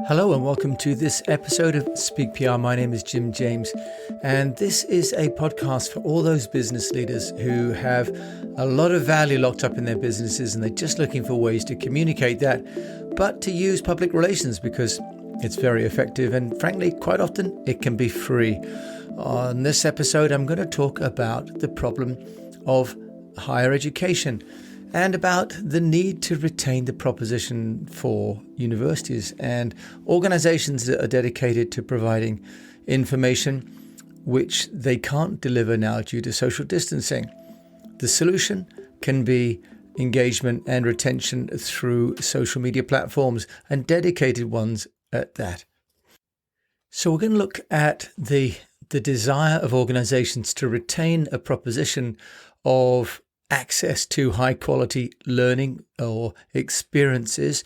Hello and welcome to this episode of Speak PR. My name is Jim James, and this is a podcast for all those business leaders who have a lot of value locked up in their businesses and they're just looking for ways to communicate that, but to use public relations because it's very effective and frankly, quite often it can be free. On this episode, I'm going to talk about the problem of higher education and about the need to retain the proposition for universities and organizations that are dedicated to providing information which they can't deliver now due to social distancing. The solution can be engagement and retention through social media platforms, and dedicated ones at that. So we're going to look at the desire of organizations to retain a proposition of access to high quality learning or experiences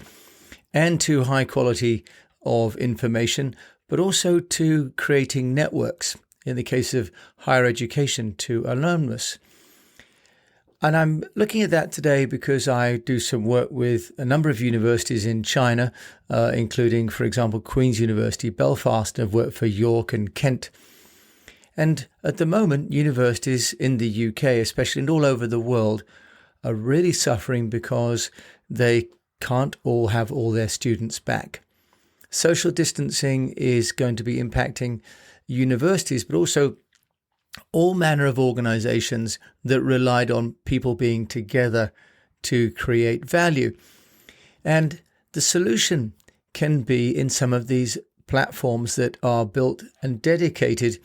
and to high quality of information, but also to creating networks, in the case of higher education, to alumnus. And I'm looking at that today because I do some work with a number of universities in China, including, for example, Queen's University, Belfast. I've worked for York and Kent. And at the moment, universities in the UK, especially and all over the world, are really suffering because they can't all have all their students back. Social distancing is going to be impacting universities, but also all manner of organizations that relied on people being together to create value. And the solution can be in some of these platforms that are built and dedicated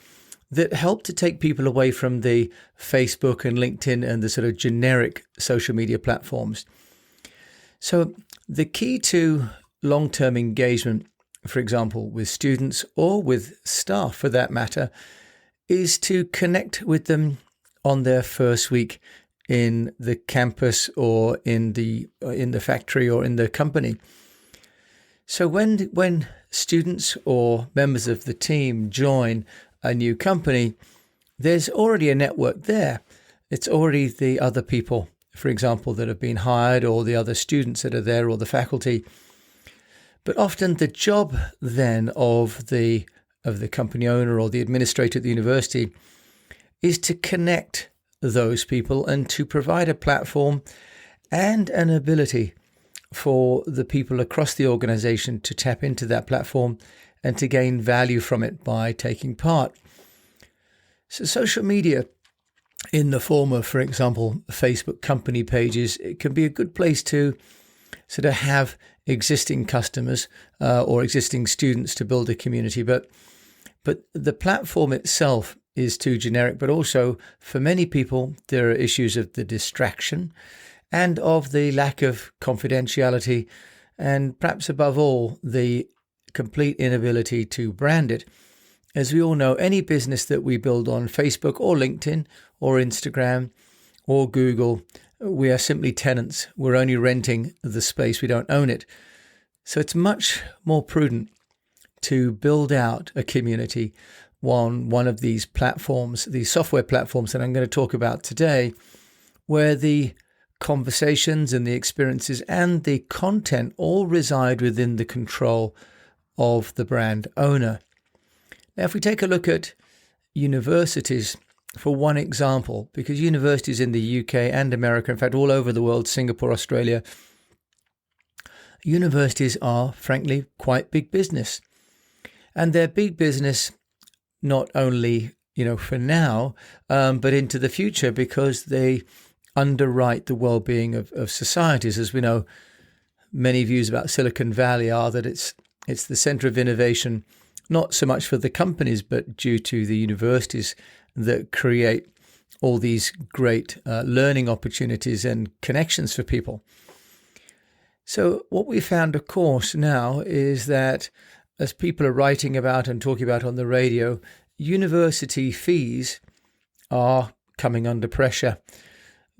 that help to take people away from the Facebook and LinkedIn and the sort of generic social media platforms. So the key to long-term engagement, for example, with students or with staff for that matter, is to connect with them on their first week in the campus or in the factory or in the company. So when students or members of the team join a new company, there's already a network there. It's already the other people, for example, that have been hired, or the other students that are there, or the faculty. But often the job then of the company owner or the administrator at the university is to connect those people and to provide a platform and an ability for the people across the organization to tap into that platform and to gain value from it by taking part. So social media in the form of, for example, Facebook company pages, it can be a good place to sort of have existing customers or existing students to build a community. But the platform itself is too generic, but also for many people, there are issues of the distraction and of the lack of confidentiality, and perhaps above all, the complete inability to brand it. As we all know, any business that we build on Facebook or LinkedIn or Instagram or Google, we are simply tenants. We're only renting the space. We don't own it. So it's much more prudent to build out a community on one of these platforms, these software platforms that I'm going to talk about today, where the conversations and the experiences and the content all reside within the control of the brand owner. Now, if we take a look at universities for one example, because universities in the UK and America, in fact, all over the world, Singapore, Australia, universities are, frankly, quite big business. And they're big business not only, for now, but into the future, because they underwrite the well-being of societies. As we know, many views about Silicon Valley are that it's the center of innovation, not so much for the companies, but due to the universities that create all these great learning opportunities and connections for people. So what we found, of course, now is that as people are writing about and talking about on the radio, university fees are coming under pressure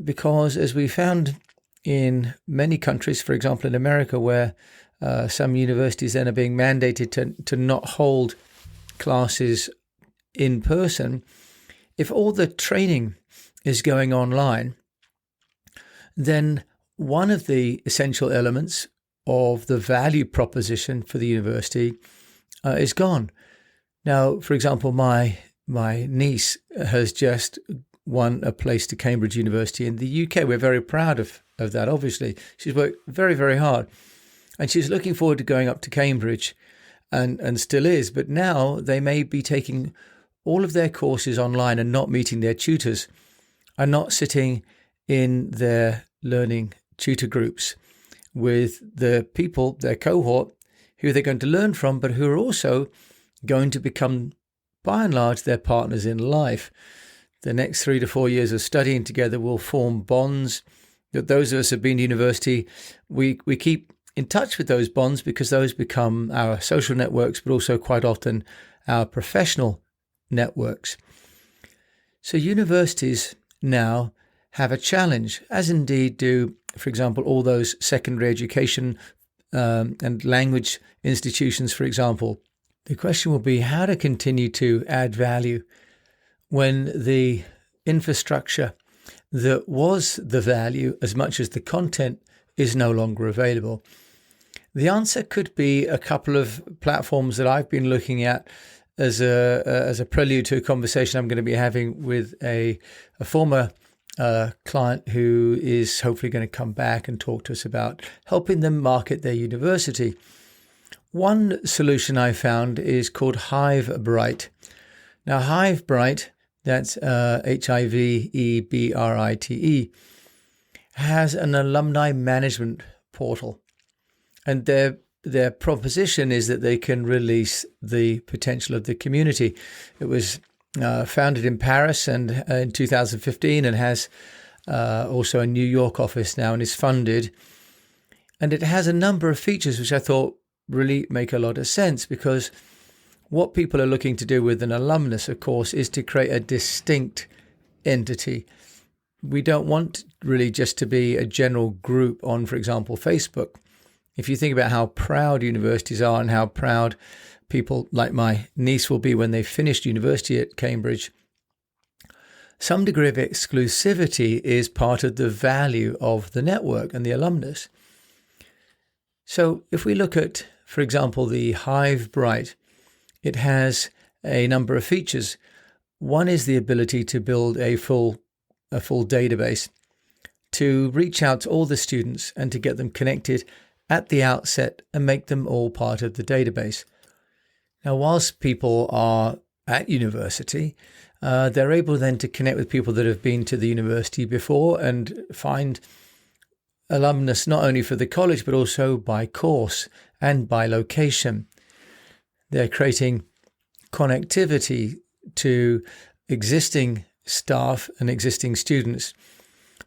because, as we found in many countries, for example, in America, where some universities then are being mandated to not hold classes in person, if all the training is going online, then one of the essential elements of the value proposition for the university is gone. Now, for example, my niece has just won a place to Cambridge University in the UK. We're very proud of that, obviously. She's worked very, very hard. And she's looking forward to going up to Cambridge and still is. But now they may be taking all of their courses online and not meeting their tutors, and not sitting in their learning tutor groups with the people, their cohort, who they're going to learn from, but who are also going to become, by and large, their partners in life. The next 3 to 4 years of studying together will form bonds that those of us who have been to university, we keep in touch with those bonds because those become our social networks, but also quite often our professional networks. So universities now have a challenge, as indeed do, for example, all those secondary education and language institutions, for example. The question will be how to continue to add value when the infrastructure that was the value as much as the content is no longer available. The answer could be a couple of platforms that I've been looking at as a prelude to a conversation I'm going to be having with a former client who is hopefully going to come back and talk to us about helping them market their university. One solution I found is called Hivebrite. Now, Hivebrite, that's Hivebrite, has an alumni management portal. And their proposition is that they can release the potential of the community. It was founded in Paris and in 2015 and has also a New York office now and is funded. And it has a number of features which I thought really make a lot of sense, because what people are looking to do with an alumnus, of course, is to create a distinct entity. We don't want really just to be a general group on, for example, Facebook. If you think about how proud universities are and how proud people like my niece will be when they've finished university at Cambridge, some degree of exclusivity is part of the value of the network and the alumnus. So if we look at, for example, the Hivebrite, it has a number of features. One is the ability to build a full database, to reach out to all the students and to get them connected at the outset and make them all part of the database. Now, whilst people are at university, they're able then to connect with people that have been to the university before and find alumnus not only for the college, but also by course and by location. They're creating connectivity to existing staff and existing students,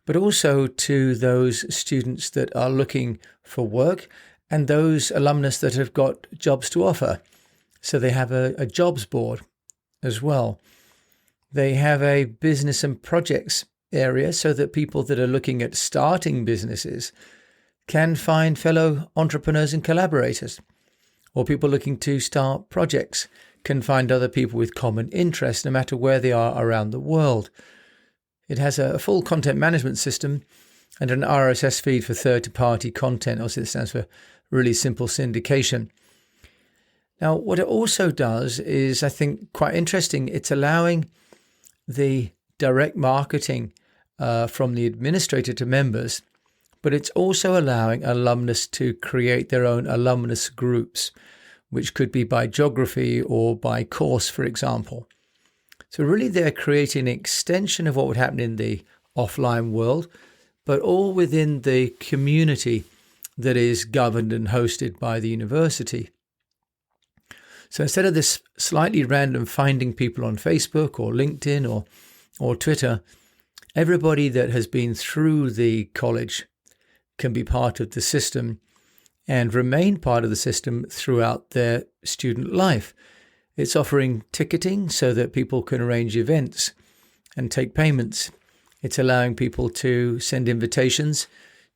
but also to those students that are looking for work and those alumnus that have got jobs to offer. So they have a jobs board as well. They have a business and projects area so that people that are looking at starting businesses can find fellow entrepreneurs and collaborators, or people looking to start projects can find other people with common interests no matter where they are around the world. It has a full content management system and an RSS feed for third-party content. Also, this stands for really simple syndication. Now, what it also does is, I think, quite interesting. It's allowing the direct marketing from the administrator to members, but it's also allowing alumnus to create their own alumnus groups, which could be by geography or by course, for example. So really they're creating an extension of what would happen in the offline world, but all within the community that is governed and hosted by the university. So instead of this slightly random finding people on Facebook or LinkedIn or Twitter, everybody that has been through the college can be part of the system and remain part of the system throughout their student life. It's offering ticketing so that people can arrange events and take payments. It's allowing people to send invitations,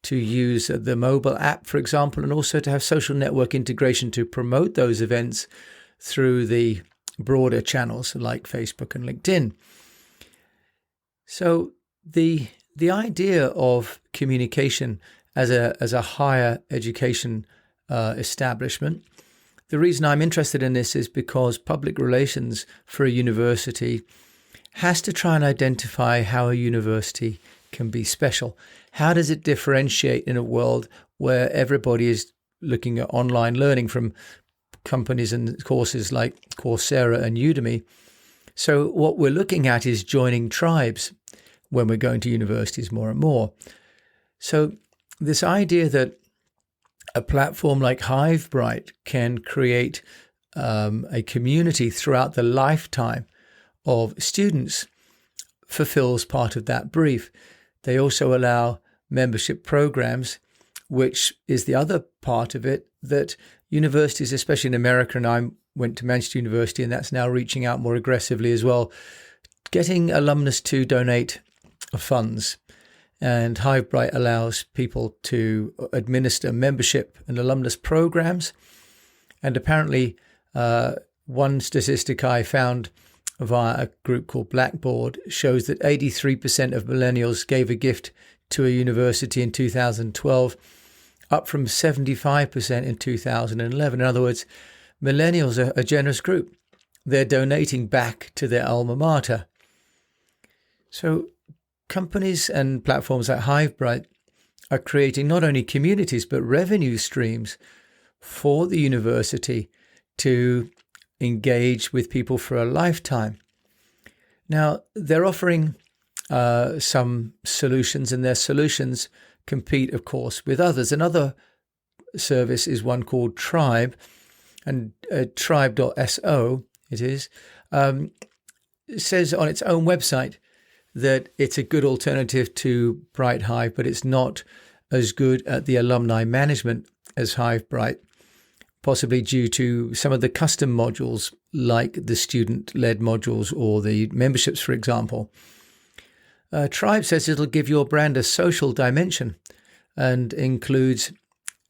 to use the mobile app, for example, and also to have social network integration to promote those events through the broader channels like Facebook and LinkedIn. So the idea of communication as a higher education establishment. The reason I'm interested in this is because public relations for a university has to try and identify how a university can be special. How does it differentiate in a world where everybody is looking at online learning from companies and courses like Coursera and Udemy? So what we're looking at is joining tribes when we're going to universities more and more. So this idea that a platform like Hivebrite can create a community throughout the lifetime of students fulfills part of that brief. They also allow membership programs, which is the other part of it, that universities, especially in America, and I went to Manchester University, and that's now reaching out more aggressively as well, getting alumnus to donate funds. And Hivebrite allows people to administer membership and alumnus programs. And apparently, one statistic I found via a group called Blackboard shows that 83% of millennials gave a gift to a university in 2012, up from 75% in 2011. In other words, millennials are a generous group. They're donating back to their alma mater. So companies and platforms like Hivebrite are creating not only communities, but revenue streams for the university to engage with people for a lifetime. Now, they're offering some solutions, and their solutions compete, of course, with others. Another service is one called Tribe, and Tribe.so, it is, says on its own website that it's a good alternative to Bright Hive, but it's not as good at the alumni management as Hivebrite, possibly due to some of the custom modules like the student-led modules or the memberships, for example. Tribe says it'll give your brand a social dimension and includes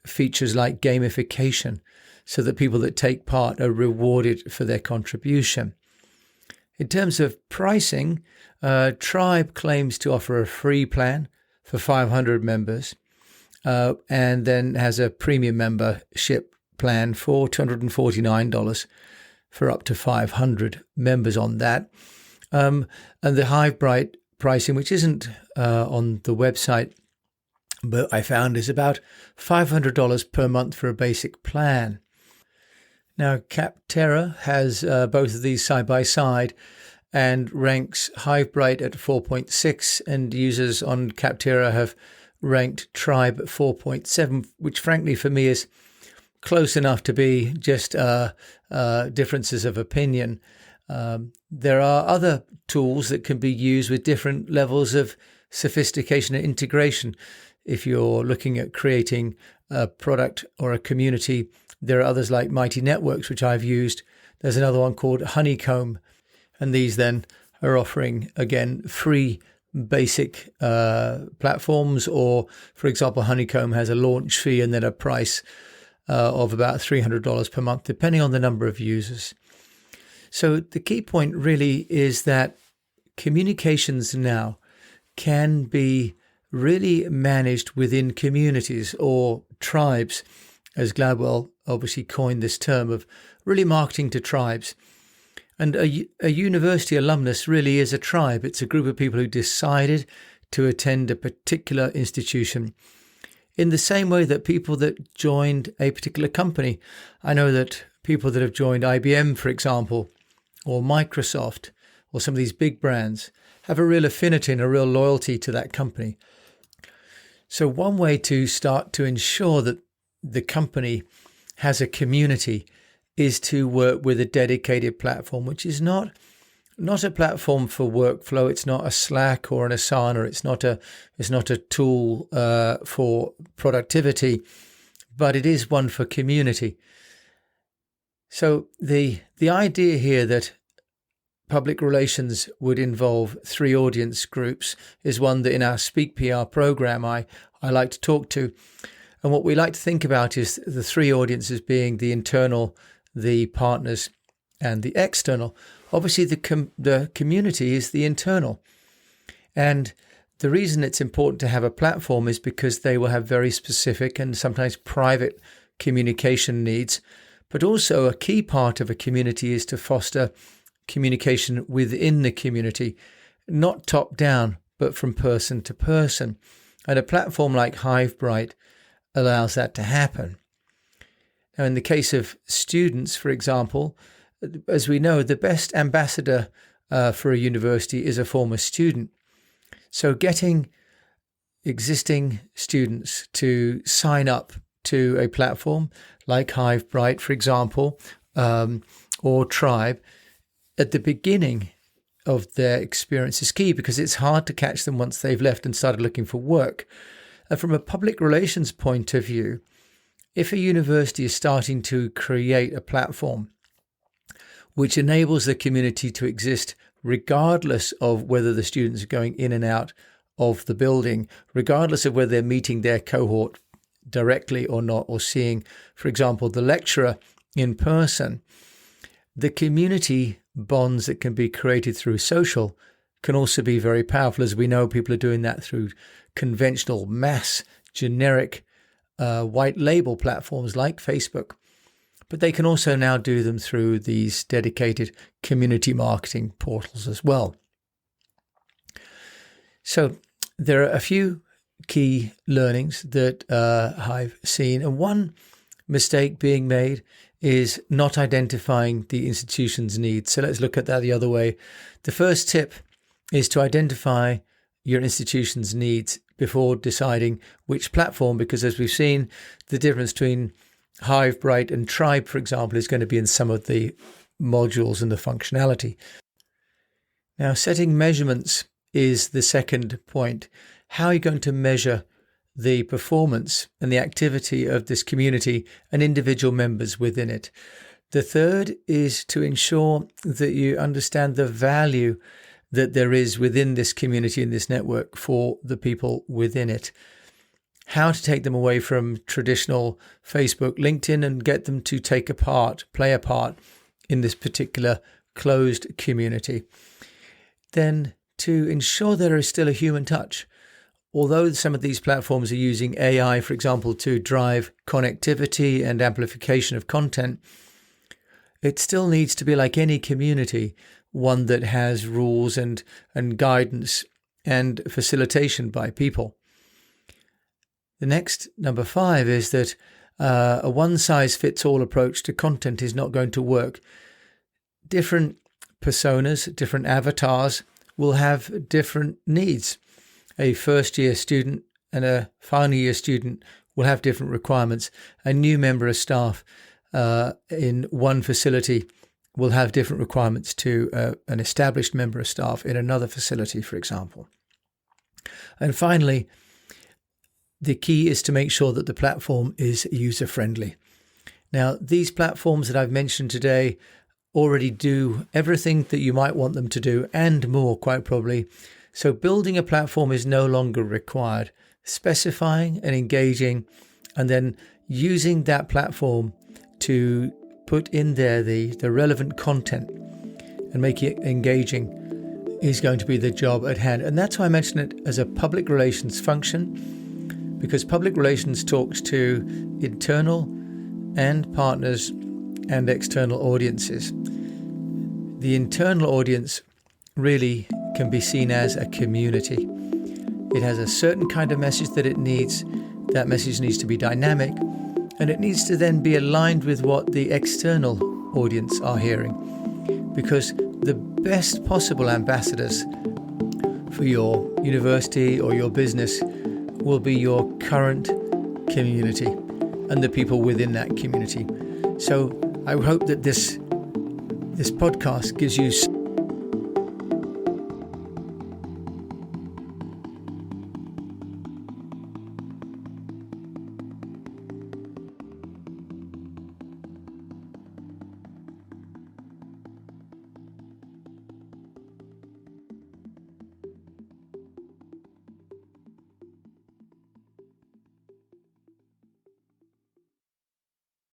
features like gamification so that people that take part are rewarded for their contribution. In terms of pricing, Tribe claims to offer a free plan for 500 members and then has a premium membership plan for $249 for up to 500 members on that. And the Hivebrite pricing, which isn't on the website, but I found is about $500 per month for a basic plan. Now, Capterra has both of these side by side and ranks Hivebrite at 4.6, and users on Capterra have ranked Tribe at 4.7, which frankly for me is close enough to be just differences of opinion. There are other tools that can be used with different levels of sophistication and integration. If you're looking at creating a product or a community, there are others like Mighty Networks, which I've used. There's another one called Honeycommb. And these then are offering, again, free basic platforms. Or, for example, Honeycombm has a launch fee and then a price of about $300 per month, depending on the number of users. So the key point really is that communications now can be really managed within communities or tribes, as Gladwell obviously coined this term of really marketing to tribes. And a university alumnus really is a tribe. It's a group of people who decided to attend a particular institution in the same way that people that joined a particular company. I know that people that have joined IBM, for example, or Microsoft, or some of these big brands, have a real affinity and a real loyalty to that company. So one way to start to ensure that the company has a community is to work with a dedicated platform, which is not a platform for workflow. It's not a Slack or an Asana. It's not a tool for productivity, but it is one for community. So the idea here that public relations would involve 3 audience groups is one that in our Speak PR program I like to talk to. And what we like to think about is the 3 audiences being the internal, the partners, and the external. Obviously, the community is the internal. And The reason it's important to have a platform is because they will have very specific and sometimes private communication needs, but also a key part of a community is to foster communication within the community, not top down, but from person to person. And a platform like Hivebrite allows that to happen. Now, in the case of students, for example, as we know, the best ambassador for a university is a former student. So getting existing students to sign up to a platform like Hivebrite, for example, or Tribe, at the beginning of their experience is key, because it's hard to catch them once they've left and started looking for work. And from a public relations point of view, if a university is starting to create a platform which enables the community to exist regardless of whether the students are going in and out of the building, regardless of whether they're meeting their cohort directly or not, or seeing, for example, the lecturer in person, the community bonds that can be created through social can also be very powerful. As we know, people are doing that through conventional, mass, generic, white label platforms like Facebook. But they can also now do them through these dedicated community marketing portals as well. So there are a few key learnings that I've seen. And one mistake being made is not identifying the institution's needs. So let's look at that the other way. The first tip is to identify your institution's needs before deciding which platform, because as we've seen, the difference between Hivebrite and Tribe, for example, is going to be in some of the modules and the functionality. Now, setting measurements is the second point. How are you going to measure the performance and the activity of this community and individual members within it? The third is to ensure that you understand the value that there is within this community and this network for the people within it. How to take them away from traditional Facebook, LinkedIn, and get them to play a part in this particular closed community. Then to ensure there is still a human touch. Although some of these platforms are using AI, for example, to drive connectivity and amplification of content, it still needs to be, like any community, one that has rules and guidance and facilitation by people. The next, number 5, is that a one-size-fits-all approach to content is not going to work. Different personas, different avatars will have different needs. A first-year student and a final-year student will have different requirements. A new member of staff in one facility will have different requirements to an established member of staff in another facility, for example. And finally, the key is to make sure that the platform is user-friendly. Now, these platforms that I've mentioned today already do everything that you might want them to do and more, quite probably. So building a platform is no longer required. Specifying and engaging, and then using that platform to put in there the relevant content and make it engaging is going to be the job at hand. And that's why I mention it as a public relations function, because public relations talks to internal and partners and external audiences. The internal audience really can be seen as a community. It has a certain kind of message that it needs. That message needs to be dynamic, and it needs to then be aligned with what the external audience are hearing, because the best possible ambassadors for your university or your business will be your current community and the people within that community. So I hope that this podcast gives you